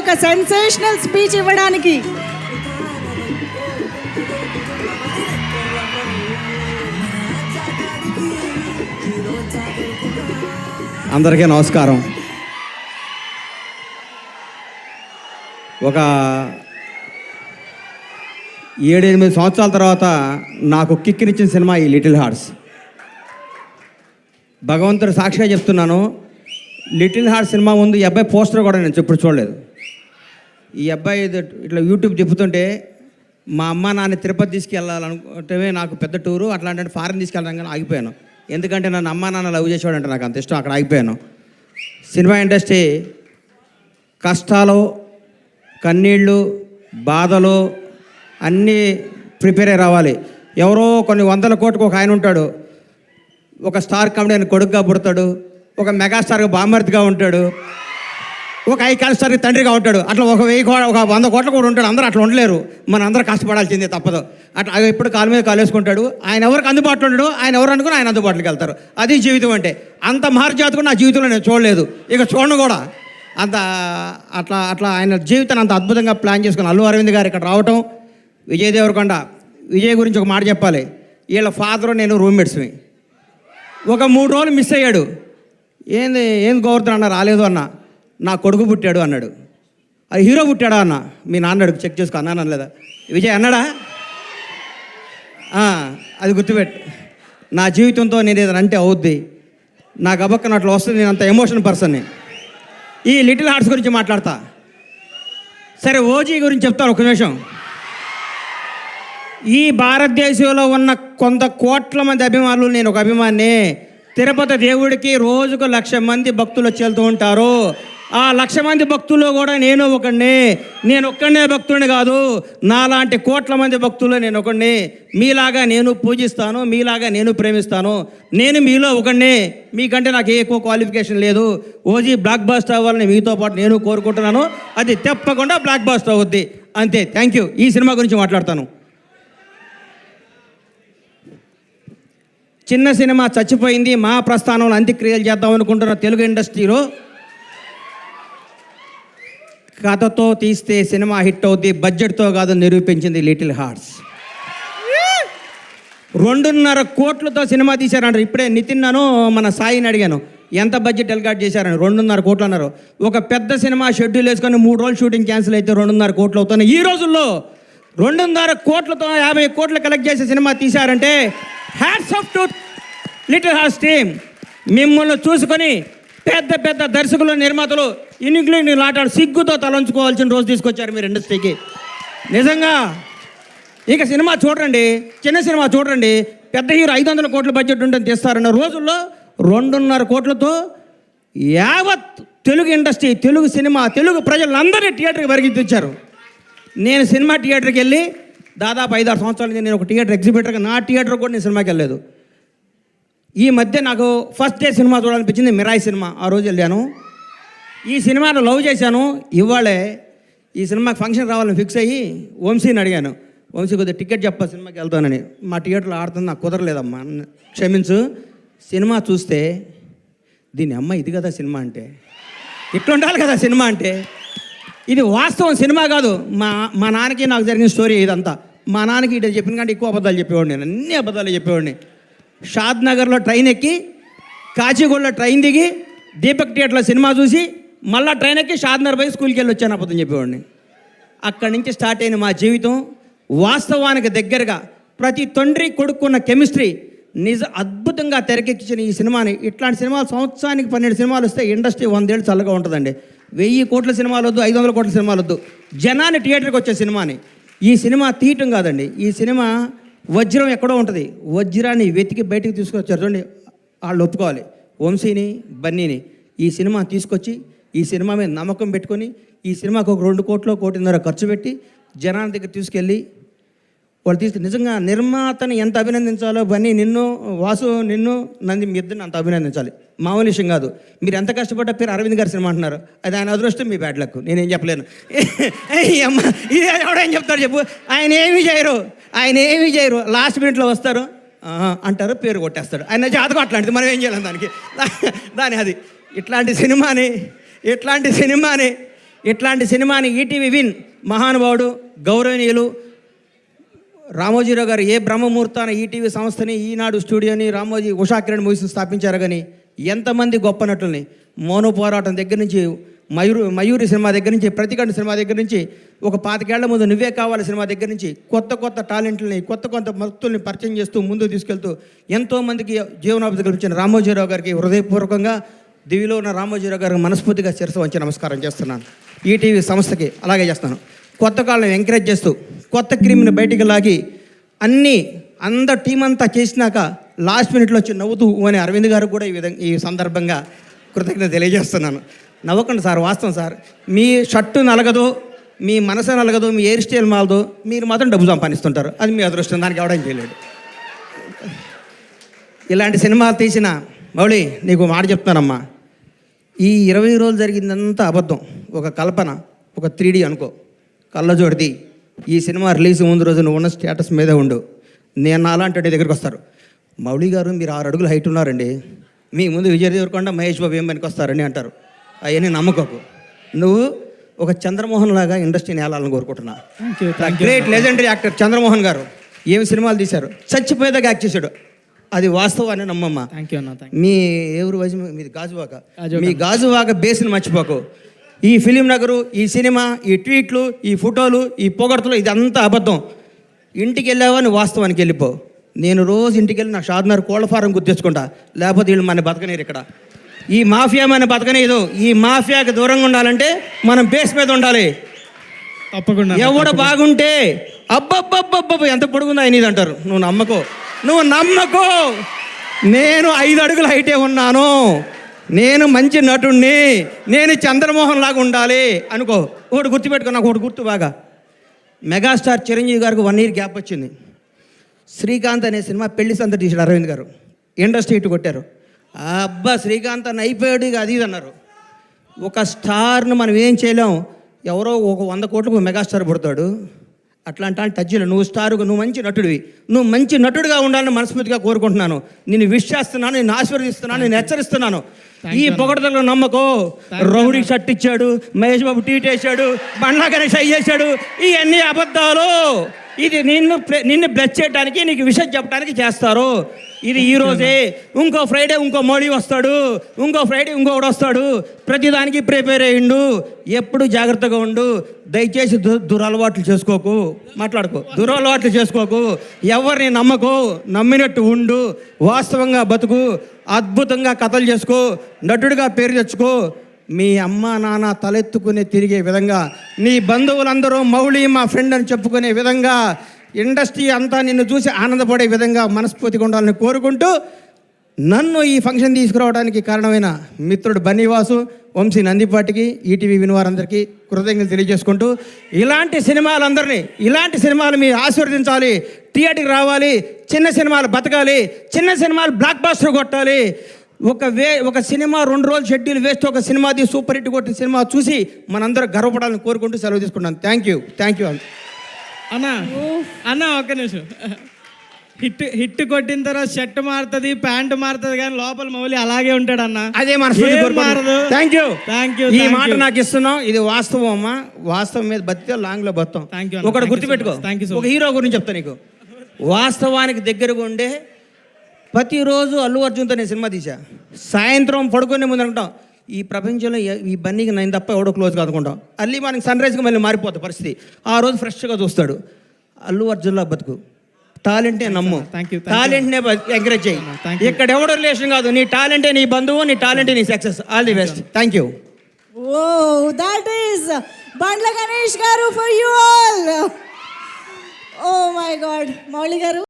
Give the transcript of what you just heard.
ఒక sensational speech ఇవ్వడానికి అందరికీ నమస్కారం. ఒక 7-8 సంవత్సరాల తర్వాత నాకు కిక్కినిచ్చిన సినిమా ఈ లిటిల్ హార్ట్స్. భగవంతుడు సాక్షిగా చెప్తున్నాను, లిటిల్ హార్ట్స్ సినిమా ముందు ఈ అబ్బాయి పోస్టర్ కూడా నేను ఎప్పుడు చూడలేదు. ఈ అబ్బాయి ఇట్లా యూట్యూబ్ చెప్తుంటే మా అమ్మ నాన్న తిరుపతి తీసుకెళ్ళాలనుకుంటే నాకు పెద్ద టూరు, అట్లాంటి ఫారెన్ తీసుకెళ్ళడానికి కానీ ఆగిపోయాను. ఎందుకంటే నన్ను అమ్మ నాన్న లవ్ చేసేవాడు అంటే నాకు అంత ఇష్టం, అక్కడ ఆగిపోయాను. సినిమా ఇండస్ట్రీ కష్టాలు, కన్నీళ్ళు, బాధలు అన్నీ ప్రిపేర్ అయ్యి రావాలి. ఎవరో కొన్ని 100 కోట్లకు ఒక ఆయన ఉంటాడు, ఒక స్టార్ కామెడీ కొడుకుగా పుడతాడు, ఒక మెగాస్టార్గా బామర్తిగా ఉంటాడు, ఒక ఐకాన్ స్టార్కి తండ్రిగా ఉంటాడు. అట్లా ఒక 100 కోట్ల కూడా ఉంటాడు. అందరూ అట్లా ఉండలేరు, మన అందరూ కష్టపడాల్సిందే తప్పదు. అట్లా ఎప్పుడు కాలు మీద కాలు వేసుకుంటాడు. ఆయన ఎవరికి అందుబాటులో ఉంటాడు, ఆయన ఎవరు అనుకుని ఆయన అందుబాటులోకి వెళ్తారు. అది జీవితం అంటే. అంత మహర్జాత్ కూడా నా జీవితంలో నేను చూడలేదు, ఇక చూడను కూడా. అంత అట్లా ఆయన జీవితాన్ని అంత అద్భుతంగా ప్లాన్ చేసుకుని అల్లు అరవింద్ గారు ఇక్కడ రావటం, విజయ్ దేవరకొండ. విజయ్ గురించి ఒక మాట చెప్పాలి. వీళ్ళ ఫాదరు నేను రూమ్మేట్స్మి. ఒక 3 రోజులు మిస్ అయ్యాడు. ఏం గౌరవం అన్న రాలేదు అన్న, నా కొడుకు పుట్టాడు అన్నాడు. అది హీరో పుట్టాడా అన్న, మీ నాన్నడు చెక్ చేసుకో అన్నాను అనలేదా? విజయ్ అన్నాడా? అది గుర్తుపెట్టు. నా జీవితంతో నేను ఏదైనా అంటే అవుద్ది, నాకు అబక్కన అట్లా వస్తుంది. నేను అంత ఎమోషన్ పర్సన్ని. ఈ లిటిల్ హార్ట్స్ గురించి మాట్లాడతా. సరే, ఓజీ గురించి చెప్తాను ఒక నిమిషం. ఈ భారతదేశంలో ఉన్న కొంత కోట్ల మంది అభిమానులు, నేను ఒక అభిమాని. తిరుపతి దేవుడికి రోజుకు 1,00,000 మంది భక్తులు వచ్చి వెళ్తూ ఉంటారు. ఆ 1,00,000 మంది భక్తుల్లో కూడా నేను ఒకడిని. నేను ఒక్కడనే భక్తుడిని కాదు, నాలాంటి కోట్ల మంది భక్తుల్లో నేను ఒకడిని. మీలాగా నేను పూజిస్తాను, మీలాగా నేను ప్రేమిస్తాను. నేను మీలో ఒకడిని, మీకంటే నాకు ఎక్కువ క్వాలిఫికేషన్ లేదు. ఓజీ బ్లాక్ బస్టర్ అవ్వాలని మీతో పాటు నేను కోరుకుంటున్నాను. అది తప్పకుండా బ్లాక్ బస్టర్ అవుద్ది, అంతే. Thank you. ఈ సినిమా గురించి మాట్లాడతాను. చిన్న సినిమా చచ్చిపోయింది, మా ప్రస్థానంలో అంత్యక్రియలు చేద్దాం అనుకుంటున్న తెలుగు ఇండస్ట్రీలో కథతో తీస్తే సినిమా హిట్ అవుద్ది, బడ్జెట్తో కాదు నిరూపించింది లిటిల్ హార్ట్స్. 2.5 కోట్లతో సినిమా తీశారంటారు. ఇప్పుడే నితిన్ మన సాయిని అడిగాను, ఎంత బడ్జెట్ ఎల్కాట్ చేశారని. 2.5 కోట్లు అన్నారు. ఒక పెద్ద సినిమా షెడ్యూల్ వేసుకొని 3 రోజులు షూటింగ్ క్యాన్సిల్ అయితే 2.5 కోట్లు అవుతున్నాయి. ఈ రోజుల్లో 2.5 కోట్లతో 50 కోట్లు కలెక్ట్ చేసే సినిమా తీశారంటే hats off to Little Hearts team. మిమ్మల్ని చూసుకొని పెద్ద పెద్ద దర్శకులు, నిర్మాతలు ఇంగ్లీష్ ఆటాడు సిగ్గుతో తలంచుకోవాల్సిన రోజు తీసుకొచ్చారు మీరు ఇండస్ట్రీకి. నిజంగా ఇక సినిమా చూడండి, చిన్న సినిమా చూడండి, పెద్ద హీరో 500 కోట్ల బడ్జెట్ ఉంటుంది తీస్తారన్న రోజుల్లో 2.5 కోట్లతో యావత్ తెలుగు ఇండస్ట్రీ, తెలుగు సినిమా, తెలుగు ప్రజలందరినీ థియేటర్కి పరిగెత్తించారు. నేను సినిమా థియేటర్కి వెళ్ళి దాదాపు 5-6 సంవత్సరాల నుంచి నేను ఒక థియేటర్ ఎగ్జిబిటర్గా, నా థియేటర్ కూడా నేను సినిమాకి వెళ్ళలేదు. ఈ మధ్య నాకు ఫస్ట్ డే సినిమా చూడాలనిపించింది, మిరాయి సినిమా. ఆ రోజు వెళ్ళాను. ఈ సినిమాను లవ్ చేశాను. ఇవాళే ఈ సినిమాకి ఫంక్షన్ రావాలని ఫిక్స్ అయ్యి వంశీని అడిగాను, వంశీ కొద్దిగా టికెట్ చెప్పా సినిమాకి వెళ్తానని. మా థియేటర్లో ఆడుతుంది, నాకు కుదరలేదమ్మా, క్షమించు. సినిమా చూస్తే దీని అమ్మ ఇది కదా సినిమా అంటే, ఇట్లా ఉండాలి కదా సినిమా అంటే. ఇది వాస్తవం, సినిమా కాదు. మా నాన్నకి నాకు జరిగిన స్టోరీ ఇదంతా. మా నాన్నకి ఇటు చెప్పిన కంటే ఎక్కువ అబద్ధాలు చెప్పేవాడిని, నేను అన్ని అబద్ధాలు చెప్పేవాడిని. షాద్ నగర్లో ట్రైన్ ఎక్కి, కాచిగూడలో ట్రైన్ దిగి, దీపక్ థియేటర్లో సినిమా చూసి, మళ్ళీ ట్రైన్ ఎక్కి షాద్ నగర్ పోయి స్కూల్కి వెళ్ళి వచ్చాను అబద్ధం చెప్పేవాడిని. అక్కడి నుంచి స్టార్ట్ అయిన మా జీవితం వాస్తవానికి దగ్గరగా. ప్రతి తండ్రి కొడుకున్న కెమిస్ట్రీ అద్భుతంగా తెరకెక్కించిన ఈ సినిమాని. ఇట్లాంటి సినిమాలు సంవత్సరానికి 12 సినిమాలు వస్తే ఇండస్ట్రీ 100 ఏళ్ళు చల్లగా ఉంటుందండి. 1000 కోట్ల సినిమాలు వద్దు, 500 కోట్ల సినిమాలు వద్దు, జనాన్ని థియేటర్కి వచ్చే సినిమాని. ఈ సినిమా తీయటం కాదండి, ఈ సినిమా వజ్రం ఎక్కడో ఉంటుంది, వజ్రాన్ని వెతికి బయటికి తీసుకొచ్చారు. చూడండి, వాళ్ళు ఒప్పుకోవాలి. వంశీని, బన్నీని ఈ సినిమా తీసుకొచ్చి, ఈ సినిమా మీద నమ్మకం పెట్టుకొని, ఈ సినిమాకు ఒక 2 కోట్లు, 1.5 ఖర్చు పెట్టి జనాల దగ్గర తీసుకెళ్ళి వాళ్ళు నిజంగా నిర్మాతని ఎంత అభినందించాలో, బన్నీ నిన్ను, వాసు నిన్ను, నంది మీ ఇద్దరిని అంత అభినందించాలి. మామూలు విషయం కాదు. మీరు ఎంత కష్టపడ్డ పేరు అరవింద్ గారి సినిమా అంటున్నారు, అది ఆయన అదృష్టం, మీ బ్యాడ్ లక్, నేనేం చెప్పలేను. అమ్మ ఇది ఎవడేం చెప్తాడు చెప్పు. ఆయన ఏమీ చేయరు, లాస్ట్ మినిట్లో వస్తారు అంటారు, పేరు కొట్టేస్తాడు. ఆయన జాతకం అట్లాంటిది, మనం ఏం చేయాలి దానికి. అది ఇట్లాంటి సినిమాని ఇట్లాంటి సినిమాని ఈటీవీ విన్ మహానుభావుడు గౌరవనీయులు రామోజీరావు గారు ఏ బ్రహ్మముహూర్తాన ఈటీవీ సంస్థని, ఈనాడు స్టూడియోని, రామోజీ ఉషాకిరణ్ మూవీస్ స్థాపించారు. కానీ ఎంతమంది గొప్ప నటుల్ని మౌన పోరాటం దగ్గర నుంచి, మయూరి సినిమా దగ్గర నుంచి, ప్రతికంఠ సినిమా దగ్గర నుంచి, ఒక 25 ఏళ్ల ముందు నువ్వే కావాలి సినిమా దగ్గర నుంచి కొత్త టాలెంట్లని, కొత్త భక్తుల్ని పరిచయం చేస్తూ ముందుకు తీసుకెళ్తూ ఎంతోమందికి జీవనోపాధి కల్పించిన రామోజీరావు గారికి హృదయపూర్వకంగా దివిలో ఉన్న రామోజీరావు గారికి మనస్ఫూర్తిగా శిరస్సు వంచి నమస్కారం చేస్తున్నాను. ఈటీవీ సంస్థకి అలాగే చేస్తాను. కొత్త కాళ్ళని ఎంకరేజ్ చేస్తూ కొత్త క్రీమ్ని బయటికి లాగి అందరు టీం అంతా చేసినాక లాస్ట్ మినిట్లో వచ్చి నవ్వుతూ అని అరవింద్ గారు కూడా ఈ సందర్భంగా కృతజ్ఞత తెలియజేస్తున్నాను. నవ్వకండి సార్, వాస్తవం సార్. మీ షర్టు నలగదు, మీ మనసు నలగదు, మీ హెయిర్ స్టైల్ మాలదు, మీరు మాత్రం డబ్బు సంపాదిస్తుంటారు. అది మీ అదృష్టం, దానికి ఎవడం చేయలేడు. ఇలాంటి సినిమాలు తీసిన మౌళి నీకు మాట చెప్తున్నానమ్మా, ఈ 20 రోజులు జరిగిందంతా అబద్ధం, ఒక కల్పన, ఒక 3D అనుకో, కళ్ళజోడిది. ఈ సినిమా రిలీజ్ ముందు రోజు నువ్వు ఉన్న స్టేటస్ మీదే ఉండు. నేను అలాంటి దగ్గరికి వస్తారు, మౌళి గారు మీరు 6 అడుగులు హైట్ ఉన్నారండి, మీ ముందు విజయ్ దేవరకొండ, మహేష్ బాబు ఏం పనికి వస్తారని అంటారు. అవన్నీ నమ్మకోకు. నువ్వు ఒక చంద్రమోహన్ లాగా ఇండస్ట్రీని ఏలాలని కోరుకుంటున్నా. గ్రేట్ లెజెండరీ యాక్టర్ చంద్రమోహన్ గారు ఏమి సినిమాలు తీశారు, చచ్చిపోయేదాకా యాక్ట్ చేశాడు. అది వాస్తవాన్ని నమ్మమ్మ. మీ ఎవరు వయసు మీది గాజువాక, మీ గాజువాక బేస్ని మర్చిపోకు. ఈ ఫిలిం నగరు, ఈ సినిమా, ఈ ట్వీట్లు, ఈ ఫోటోలు, ఈ పొగడ్తలు, ఇదంతా అబద్ధం. ఇంటికి వెళ్ళావా నువ్వు వాస్తవానికి వెళ్ళిపో. నేను రోజు ఇంటికి వెళ్ళి నా షాద్నగర్ కోళ్ళ ఫారం గుర్తించుకుంటా, లేకపోతే వీళ్ళు మన బతకనీరు. ఇక్కడ ఈ మాఫియా మన బతకనీదు. ఈ మాఫియాకి దూరంగా ఉండాలంటే మనం బేస్ మీద ఉండాలి. తప్పకుండా. ఎవడ బాగుంటే అబ్బబ్బబ్బబ్బ ఎంత పొడుగుందా అయినది అంటారు. నువ్వు నమ్మకో. నేను 5 అడుగుల హైటే ఉన్నాను, నేను మంచి నటుణ్ణి, నేను చంద్రమోహన్ లాగా ఉండాలి అనుకో. ఒకటి గుర్తుపెట్టుకో, నాకు ఒకటి గుర్తు బాగా. మెగాస్టార్ చిరంజీవి గారికి 1 year గ్యాప్ వచ్చింది. శ్రీకాంత్ అనే సినిమా పెళ్లి సంత తీసాడు అరవింద్ గారు, ఇండస్ట్రీ ఇటు కొట్టారు. అబ్బా శ్రీకాంత్ అని అయిపోయాడు, ఇక అది అన్నారు. ఒక స్టార్ను మనం ఏం చేయలేం. ఎవరో ఒక 100 కోట్లకు మెగాస్టార్ పుడతాడు. అట్లాంటి టచ్లో నువ్వు స్టారుగా, నువ్వు మంచి నటుడివి, నువ్వు మంచి నటుడిగా ఉండాలని మనస్ఫూర్తిగా కోరుకుంటున్నాను. నేను విష్ చేస్తున్నాను, నేను ఆశీర్వదిస్తున్నాను, నేను హెచ్చరిస్తున్నాను. ఈ పొగడతలో నమ్మకో. రౌడీ షర్ట్ ఇచ్చాడు, మహేష్ బాబు టీట్ వేసాడు, బండ్లా గణేష్ అయ్యేసాడు, ఇవన్నీ అబద్ధాలు. ఇది నిన్ను బ్లెస్ చేయడానికి, నీకు విషయం చెప్పడానికి చేస్తారు. ఇది ఈరోజే, ఇంకో ఫ్రైడే ఇంకో మోడీ వస్తాడు, ఇంకో ఫ్రైడే ఇంకొకటి వస్తాడు. ప్రతిదానికి ప్రిపేర్ అయ్యిండు. ఎప్పుడు జాగ్రత్తగా ఉండు. దయచేసి దురలవాట్లు చేసుకోకు, దురలవాట్లు చేసుకోకు. ఎవరిని నమ్మకు, నమ్మినట్టు ఉండు, వాస్తవంగా బతుకు, అద్భుతంగా కథలు చేసుకో, నటుడిగా పేరు తెచ్చుకో. మీ అమ్మ నాన్న తలెత్తుకునే తిరిగే విధంగా, నీ బంధువులందరూ మౌళి మా ఫ్రెండ్ అని చెప్పుకునే విధంగా, ఇండస్ట్రీ అంతా నిన్ను చూసి ఆనందపడే విధంగా మనస్ఫూర్తిగా ఉండాలని కోరుకుంటూ, నన్ను ఈ ఫంక్షన్ తీసుకురావడానికి కారణమైన మిత్రుడు బన్నీవాసు, వంశీ నందిపాటికి, ఈటీవీ వినివారందరికీ కృతజ్ఞతలు తెలియజేసుకుంటూ, ఇలాంటి సినిమాలు మీరు ఆశీర్వదించాలి, థియేటర్కి రావాలి, చిన్న సినిమాలు బతకాలి, చిన్న సినిమాలు బ్లాక్ బాస్టర్ కొట్టాలి. ఒక సినిమా 2 రోజులు షెడ్యూల్ వేస్ట్, ఒక సినిమాది సూపర్ హిట్ కొట్టిన సినిమా చూసి మనందరూ గర్వపడాలని కోరుకుంటూ సెలవు తీసుకుంటాను. థ్యాంక్ యూ అన్న ఒక్క నిమిషం. హిట్ కొట్టిన తర్వాత షర్ట్ మారుతుంది, ప్యాంటు మారుతుంది, కానీ లోపల మౌలి అలాగే ఉంటాడు అన్న. అదే మారదు. Thank you. ఈ మాట నాకు ఇస్తున్నావు, ఇది వాస్తవం అమ్మా. వాస్తవం మీద బతికే లాంగ్ లో బతాం. ఒకటి గుర్తుపెట్టుకో, ఒక హీరో గురించి చెప్తా నీకు. వాస్తవానికి దగ్గరగా ఉండే ప్రతిరోజు అల్లు అర్జున్తో నేను సినిమా తీసా. సాయంత్రం పడుకునే ముందు అనుకుంటాం, ఈ ప్రపంచంలో ఈ బన్నీకి నేను తప్ప ఎవడో క్లోజ్ కాదుకుంటాం. అర్లీ మార్నింగ్ సన్ రైజ్కి మళ్ళీ మారిపోతుంది పరిస్థితి. ఆ రోజు ఫ్రెష్గా చూస్తాడు. అల్లు అర్జున్లా బతుకు, టాలెంటే నమ్ము, టాలెంట్నే ఎంకరేజ్ చేయి. ఇక్కడ ఎవడో రిలేషన్ కాదు, నీ టాలెంటే నీ బంధువు, నీ టాలెంటే నీ success. All the best. Thank you. Oh that is Bandla Ganesh garu for you all. Oh my God, Mouli గారు.